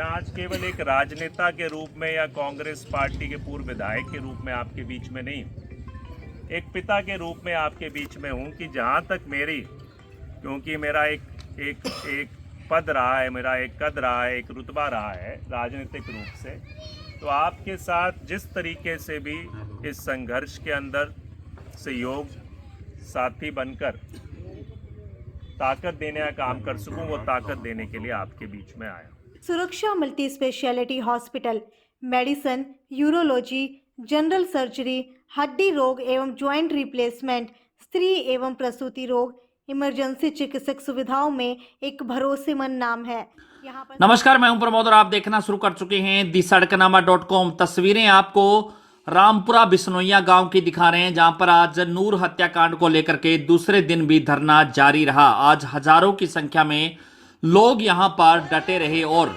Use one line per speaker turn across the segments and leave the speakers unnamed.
मैं आज केवल एक राजनेता के रूप में या कांग्रेस पार्टी के पूर्व विधायक के रूप में आपके बीच में नहीं, एक पिता के रूप में आपके बीच में हूं कि जहां तक मेरी, क्योंकि मेरा एक पद रहा है, मेरा एक कद रहा है, एक रुतबा रहा है राजनीतिक रूप से, तो आपके साथ जिस तरीके से भी इस संघर्ष के अंदर सहयोग साथी बनकर ताकत देने का काम कर सकूं, वो ताकत देने के लिए आपके बीच में आया।
सुरक्षा multi speciality hospital medicine, urology, general surgery, हड्डी रोग एवं ज्वाइंट रिप्लेसमेंट, स्त्री एवं प्रसूति रोग, इमरजेंसी चिकित्सक सुविधाओं में एक भरोसेमंद नाम है। यहाँ पर
नमस्कार, मैं हूं प्रमोद और आप देखना शुरू कर चुके हैं दी सड़कनामा.com। तस्वीरें आपको रामपुरा बिश्नोइया गांव की दिखा रहे हैं, जहां पर आज नूर हत्याकांड को लेकर के दूसरे दिन भी धरना जारी रहा। आज हजारों की संख्या में लोग यहां पर डटे रहे और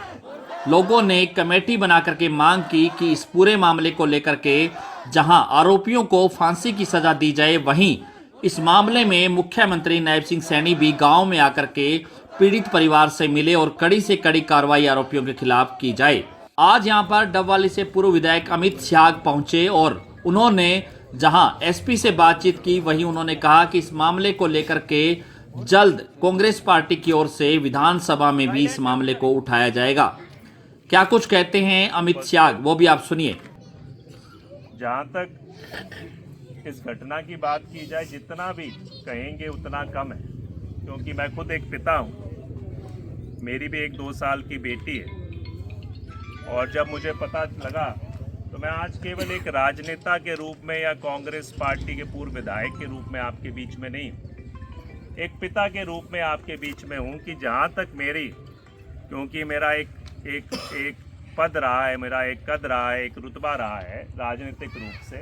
लोगों ने कमेटी बना करके मांग की कि इस पूरे मामले को लेकर के जहां आरोपियों को फांसी की सजा दी जाए, वहीं इस मामले में मुख्यमंत्री नायब सिंह सैनी भी गांव में आकर के पीड़ित परिवार से मिले और कड़ी से कड़ी कार्रवाई आरोपियों के खिलाफ की जाए। आज यहां पर डबवाली से पूर्व विधायक अमित स्याग पहुंचे और उन्होंने जहां एसपी से बातचीत की, वहीं उन्होंने कहा कि इस मामले को लेकर के जल्द कांग्रेस पार्टी की ओर से विधानसभा में भी इस मामले को उठाया जाएगा। क्या कुछ कहते हैं अमित स्याग, वो भी आप सुनिए।
जहाँ तक इस घटना की बात की जाए, जितना भी कहेंगे उतना कम है, क्योंकि मैं खुद एक पिता हूँ, मेरी भी एक 2 साल की बेटी है। और जब मुझे पता लगा तो मैं आज केवल एक राजनेता के रूप में या कांग्रेस पार्टी के पूर्व विधायक के रूप में आपके बीच में नहीं, एक पिता के रूप में आपके बीच में हूँ कि जहाँ तक मेरी, क्योंकि मेरा एक पद रहा है, मेरा एक कद रहा है, एक रुतबा रहा है राजनीतिक रूप से,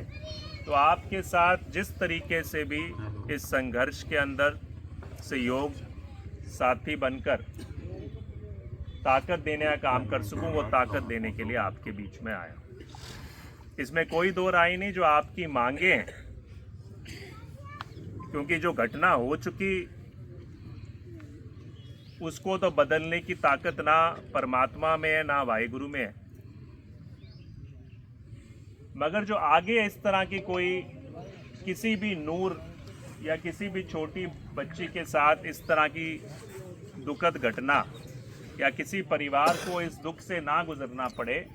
तो आपके साथ जिस तरीके से भी इस संघर्ष के अंदर सहयोग साथी बनकर ताकत देने का काम कर सकूं, वो ताकत देने के लिए आपके बीच में आया। इसमें कोई दो राय नहीं, जो आपकी मांगे हैं, क्योंकि जो घटना हो चुकी उसको तो बदलने की ताकत ना परमात्मा में है, ना वाहिगुरु में है, मगर जो आगे इस तरह की कोई किसी भी नूर या किसी भी छोटी बच्ची के साथ इस तरह की दुखद घटना या किसी परिवार को इस दुख से ना गुजरना पड़े,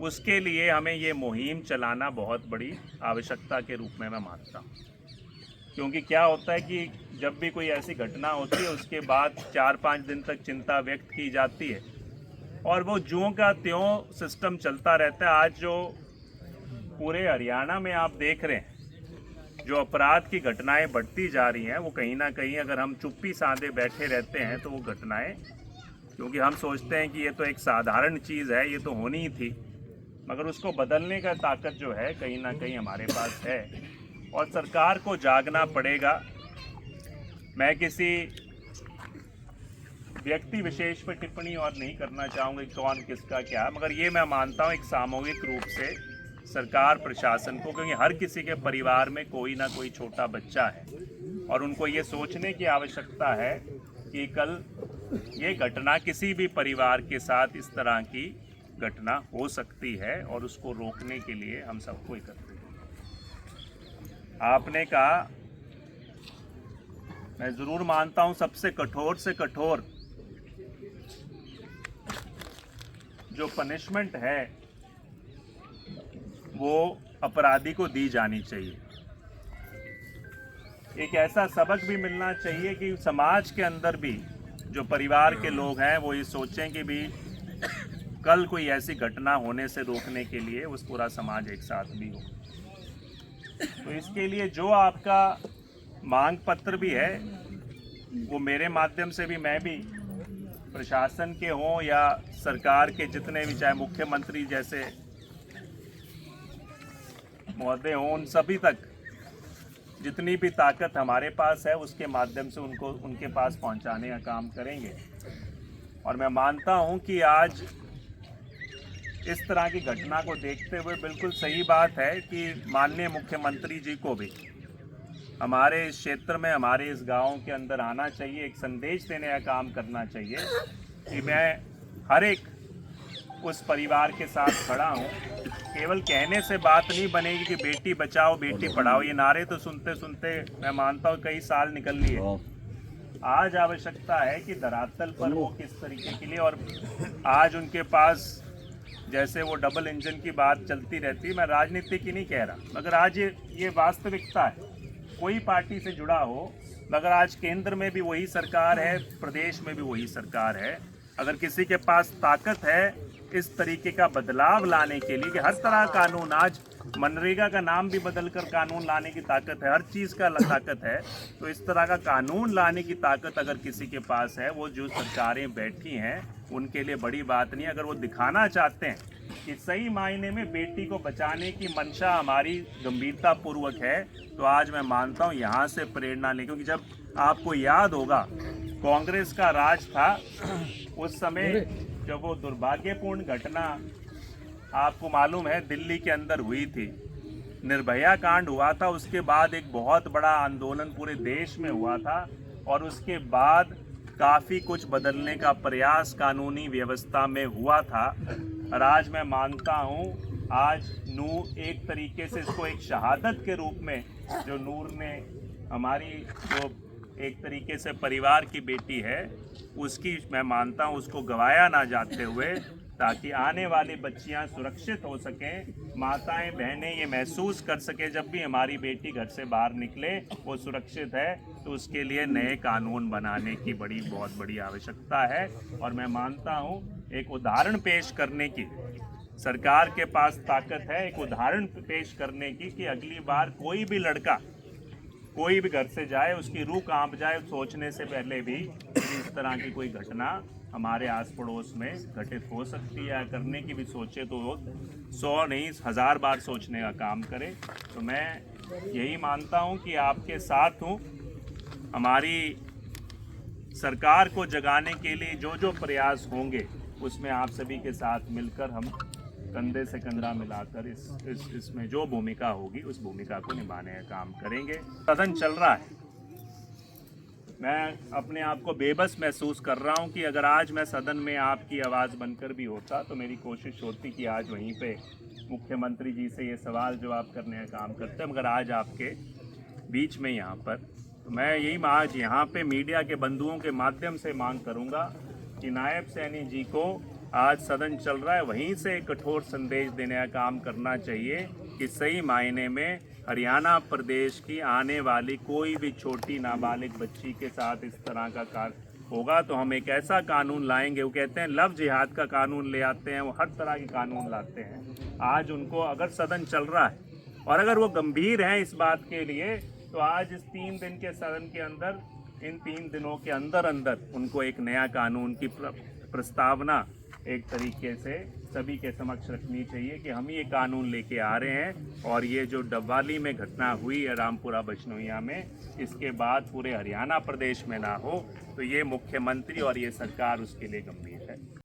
उसके लिए हमें ये मुहिम चलाना बहुत बड़ी आवश्यकता के रूप में मैं मानता हूँ। क्योंकि क्या होता है कि जब भी कोई ऐसी घटना होती है, उसके बाद 4-5 दिन तक चिंता व्यक्त की जाती है और वो ज्यों का त्यों सिस्टम चलता रहता है। आज जो पूरे हरियाणा में आप देख रहे हैं, जो अपराध की घटनाएं बढ़ती जा रही हैं, वो कहीं ना कहीं अगर हम चुप्पी साधे बैठे रहते हैं तो वो घटनाएं, क्योंकि हम सोचते हैं कि ये तो एक साधारण चीज़ है, ये तो होनी ही थी, मगर उसको बदलने का ताकत जो है कहीं ना कहीं हमारे पास है और सरकार को जागना पड़ेगा। मैं किसी व्यक्ति विशेष पर टिप्पणी और नहीं करना चाहूँगा कौन किसका क्या, मगर ये मैं मानता हूँ एक सामूहिक रूप से सरकार प्रशासन को, क्योंकि हर किसी के परिवार में कोई ना कोई छोटा बच्चा है और उनको ये सोचने की आवश्यकता है कि कल ये घटना किसी भी परिवार के साथ इस तरह की घटना हो सकती है और उसको रोकने के लिए हम सबको इकट्ठे हैं। आपने कहा, मैं ज़रूर मानता हूं सबसे कठोर से कठोर जो पनिशमेंट है वो अपराधी को दी जानी चाहिए। एक ऐसा सबक भी मिलना चाहिए कि समाज के अंदर भी जो परिवार के लोग हैं वो ये सोचें कि भी कल कोई ऐसी घटना होने से रोकने के लिए उस पूरा समाज एक साथ भी हो। तो इसके लिए जो आपका मांग पत्र भी है, वो मेरे माध्यम से भी, मैं भी प्रशासन के हों या सरकार के जितने भी, चाहे मुख्यमंत्री जैसे महोदय हों, उन सभी तक जितनी भी ताकत हमारे पास है उसके माध्यम से उनको उनके पास पहुंचाने का काम करेंगे। और मैं मानता हूं कि आज इस तरह की घटना को देखते हुए बिल्कुल सही बात है कि माननीय मुख्यमंत्री जी को भी हमारे इस क्षेत्र में, हमारे इस गांव के अंदर आना चाहिए, एक संदेश देने का काम करना चाहिए कि मैं हर एक उस परिवार के साथ खड़ा हूँ। केवल कहने से बात नहीं बनेगी कि बेटी बचाओ बेटी पढ़ाओ, ये नारे तो सुनते सुनते मैं मानता हूँ कई साल निकल लिए। आज आवश्यकता है कि धरातल पर वो किस तरीके के लिए, और आज उनके पास जैसे वो डबल इंजन की बात चलती रहती है, मैं राजनीति की नहीं कह रहा, मगर आज ये वास्तविकता है। कोई पार्टी से जुड़ा हो, मगर आज केंद्र में भी वही सरकार है, प्रदेश में भी वही सरकार है। अगर किसी के पास ताकत है इस तरीके का बदलाव लाने के लिए कि हर तरह कानून, आज मनरेगा का नाम भी बदलकर कानून लाने की ताकत है, हर चीज़ का ताकत है, तो इस तरह का कानून लाने की ताकत अगर किसी के पास है, वो जो सरकारें बैठी हैं उनके लिए बड़ी बात नहीं। अगर वो दिखाना चाहते हैं कि सही मायने में बेटी को बचाने की मंशा हमारी गंभीरता पूर्वक है, तो आज मैं मानता हूँ यहाँ से प्रेरणा लें। क्योंकि जब आपको याद होगा कांग्रेस का राज था, उस समय जब वो दुर्भाग्यपूर्ण घटना आपको मालूम है दिल्ली के अंदर हुई थी, निर्भया कांड हुआ था, उसके बाद एक बहुत बड़ा आंदोलन पूरे देश में हुआ था और उसके बाद काफ़ी कुछ बदलने का प्रयास कानूनी व्यवस्था में हुआ था। और आज मैं मानता हूँ आज नूर एक तरीके से इसको एक शहादत के रूप में, जो नूर ने हमारी जो एक तरीके से परिवार की बेटी है उसकी, मैं मानता हूँ उसको गवाया ना जाते हुए, ताकि आने वाली बच्चियाँ सुरक्षित हो सकें, माताएं बहनें ये महसूस कर सकें जब भी हमारी बेटी घर से बाहर निकले वो सुरक्षित है, तो उसके लिए नए कानून बनाने की बहुत बड़ी आवश्यकता है। और मैं मानता हूँ एक उदाहरण पेश करने की सरकार के पास ताकत है, एक उदाहरण पेश करने की कि अगली बार कोई भी लड़का कोई भी घर से जाए उसकी रूह कांप जाए सोचने से पहले भी इस तरह की कोई घटना हमारे आस पड़ोस में घटित हो सकती है, करने की भी सोचे तो 100 नहीं 1000 बार सोचने का काम करे। तो मैं यही मानता हूं कि आपके साथ हूं। हमारी सरकार को जगाने के लिए जो जो प्रयास होंगे उसमें आप सभी के साथ मिलकर हम कंधे से कंधा मिलाकर इसमें जो भूमिका होगी उस भूमिका को निभाने का काम करेंगे। सदन चल रहा है, मैं अपने आप को बेबस महसूस कर रहा हूं कि अगर आज मैं सदन में आपकी आवाज़ बनकर भी होता तो मेरी कोशिश होती कि आज वहीं पे मुख्यमंत्री जी से ये सवाल जवाब करने का काम करते, मगर आज आपके बीच में यहाँ पर, तो मैं यही आज यहाँ पे मीडिया के बंधुओं के माध्यम से मांग करूँगा कि नायब सैनी जी को आज सदन चल रहा है वहीं से कठोर संदेश देने का काम करना चाहिए कि सही मायने में हरियाणा प्रदेश की आने वाली कोई भी छोटी नाबालिग बच्ची के साथ इस तरह का कार्य होगा तो हम एक ऐसा कानून लाएंगे। वो कहते हैं लव जिहाद का कानून ले आते हैं, वो हर तरह के कानून लाते हैं। आज उनको अगर सदन चल रहा है और अगर वो गंभीर हैं इस बात के लिए, तो आज इस 3 दिन के सदन के अंदर, इन 3 दिनों के अंदर अंदर उनको एक नया कानून की प्रस्तावना एक तरीके से सभी के समक्ष रखनी चाहिए कि हम ये कानून लेके आ रहे हैं। और ये जो डबवाली में घटना हुई है रामपुरा बिश्नोइया में, इसके बाद पूरे हरियाणा प्रदेश में ना हो, तो ये मुख्यमंत्री और ये सरकार उसके लिए गंभीर है।